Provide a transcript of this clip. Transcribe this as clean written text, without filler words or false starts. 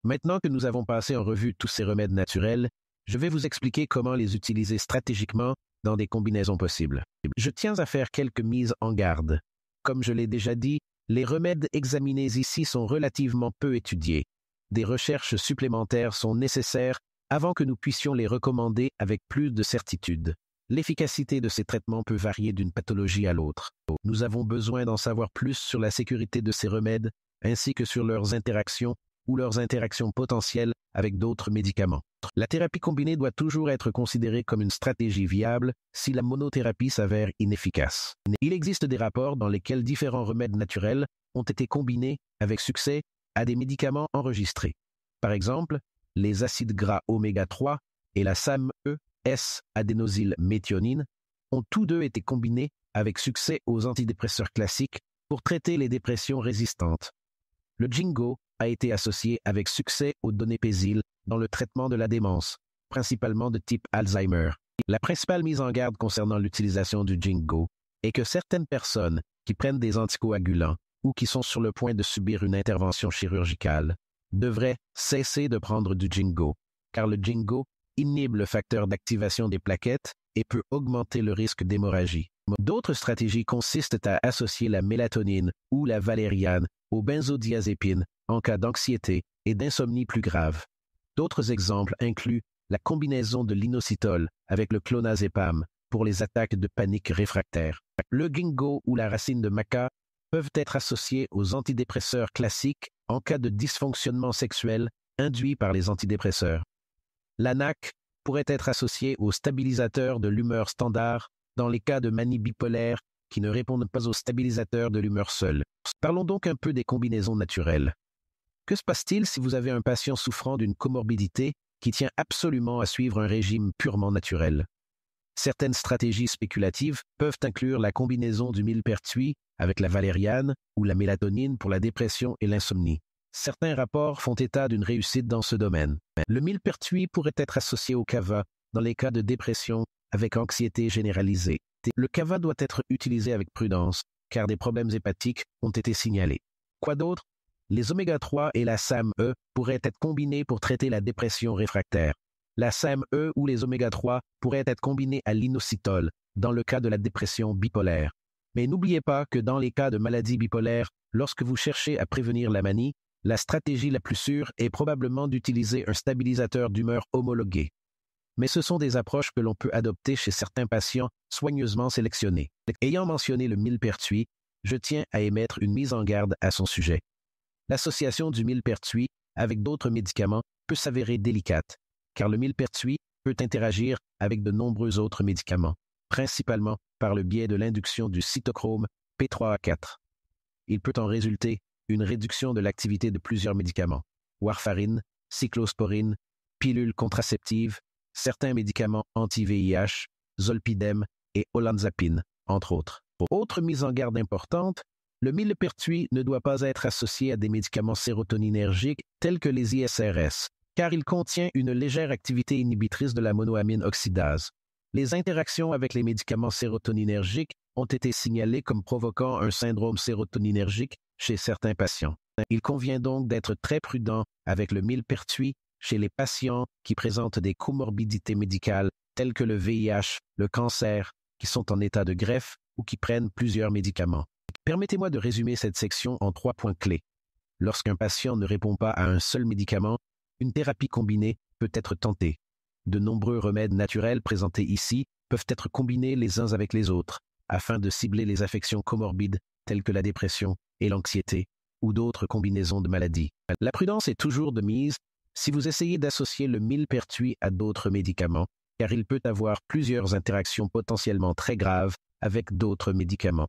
Maintenant que nous avons passé en revue tous ces remèdes naturels, je vais vous expliquer comment les utiliser stratégiquement dans des combinaisons possibles. Je tiens à faire quelques mises en garde. Comme je l'ai déjà dit, les remèdes examinés ici sont relativement peu étudiés. Des recherches supplémentaires sont nécessaires avant que nous puissions les recommander avec plus de certitude. L'efficacité de ces traitements peut varier d'une pathologie à l'autre. Nous avons besoin d'en savoir plus sur la sécurité de ces remèdes, ainsi que sur leurs interactions ou leurs interactions potentielles avec d'autres médicaments. La thérapie combinée doit toujours être considérée comme une stratégie viable si la monothérapie s'avère inefficace. Il existe des rapports dans lesquels différents remèdes naturels ont été combinés avec succès à des médicaments enregistrés. Par exemple, les acides gras oméga 3 et la SAMe, S-adénosylméthionine, ont tous deux été combinés avec succès aux antidépresseurs classiques pour traiter les dépressions résistantes. Le Jingo a été associé avec succès au donépézil dans le traitement de la démence, principalement de type Alzheimer. La principale mise en garde concernant l'utilisation du Jingo est que certaines personnes qui prennent des anticoagulants ou qui sont sur le point de subir une intervention chirurgicale devraient cesser de prendre du Jingo, car le Jingo inhibe le facteur d'activation des plaquettes et peut augmenter le risque d'hémorragie. D'autres stratégies consistent à associer la mélatonine ou la valériane aux benzodiazépines en cas d'anxiété et d'insomnie plus grave. D'autres exemples incluent la combinaison de l'inositol avec le clonazepam pour les attaques de panique réfractaire. Le ginkgo ou la racine de maca peuvent être associés aux antidépresseurs classiques en cas de dysfonctionnement sexuel induit par les antidépresseurs. L'ANAC pourrait être associé aux stabilisateurs de l'humeur standard dans les cas de manie bipolaire qui ne répondent pas aux stabilisateurs de l'humeur seule. Parlons donc un peu des combinaisons naturelles. Que se passe-t-il si vous avez un patient souffrant d'une comorbidité qui tient absolument à suivre un régime purement naturel? Certaines stratégies spéculatives peuvent inclure la combinaison du millepertuis avec la valériane ou la mélatonine pour la dépression et l'insomnie. Certains rapports font état d'une réussite dans ce domaine. Le millepertuis pourrait être associé au kava dans les cas de dépression avec anxiété généralisée. Le kava doit être utilisé avec prudence, car des problèmes hépatiques ont été signalés. Quoi d'autre? Les oméga 3 et la SAMe pourraient être combinés pour traiter la dépression réfractaire. La SAMe ou les oméga 3 pourraient être combinés à l'inositol dans le cas de la dépression bipolaire. Mais n'oubliez pas que dans les cas de maladie bipolaire, lorsque vous cherchez à prévenir la manie, la stratégie la plus sûre est probablement d'utiliser un stabilisateur d'humeur homologué. Mais ce sont des approches que l'on peut adopter chez certains patients soigneusement sélectionnés. Ayant mentionné le millepertuis, je tiens à émettre une mise en garde à son sujet. L'association du millepertuis avec d'autres médicaments peut s'avérer délicate, car le millepertuis peut interagir avec de nombreux autres médicaments, principalement par le biais de l'induction du cytochrome P3A4. Il peut en résulter une réduction de l'activité de plusieurs médicaments, warfarine, cyclosporine, pilules contraceptives, certains médicaments anti-VIH, zolpidem et olanzapine, entre autres. Autre mise en garde importante, le millepertuis ne doit pas être associé à des médicaments sérotoninergiques tels que les ISRS, car il contient une légère activité inhibitrice de la monoamine oxydase. Les interactions avec les médicaments sérotoninergiques ont été signalées comme provoquant un syndrome sérotoninergique chez certains patients. Il convient donc d'être très prudent avec le millepertuis chez les patients qui présentent des comorbidités médicales telles que le VIH, le cancer, qui sont en état de greffe ou qui prennent plusieurs médicaments. Permettez-moi de résumer cette section en 3 points clés. Lorsqu'un patient ne répond pas à un seul médicament, une thérapie combinée peut être tentée. De nombreux remèdes naturels présentés ici peuvent être combinés les uns avec les autres, afin de cibler les affections comorbides telles que la dépression et l'anxiété, ou d'autres combinaisons de maladies. La prudence est toujours de mise si vous essayez d'associer le millepertuis à d'autres médicaments, car il peut avoir plusieurs interactions potentiellement très graves avec d'autres médicaments.